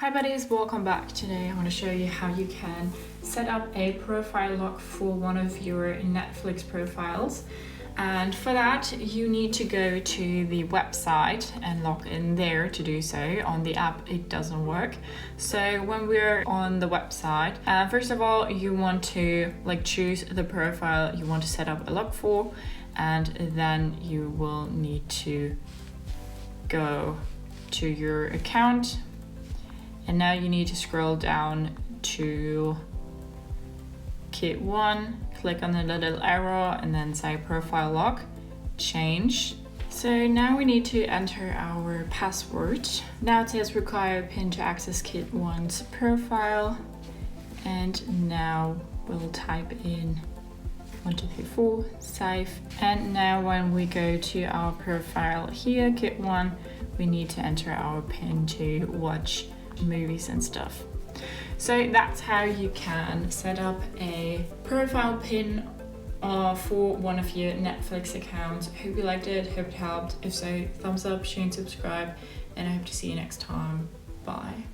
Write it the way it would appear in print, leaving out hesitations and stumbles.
Hi buddies, welcome back. Today I want to show you how you can set up a profile lock for one of your Netflix profiles. And for that, you need to go to the website and log in there to do so. On the app, it doesn't work. So when we're on the website, first of all, you want to choose the profile you want to set up a lock for, and then you will need to go to your account. And now you need to scroll down to Kit 1, click on the little arrow and then say profile lock, change. So now we need to enter our password. Now it says require PIN to access Kit 1's profile. And now we'll type in 1, 2, 3, 4, save. And now when we go to our profile here, Kit 1, we need to enter our PIN to watch movies and stuff. So that's how you can set up a profile pin for one of your Netflix accounts. Hope you liked it, hope it helped. If so, thumbs up, share and subscribe, and I hope to see you next time. Bye.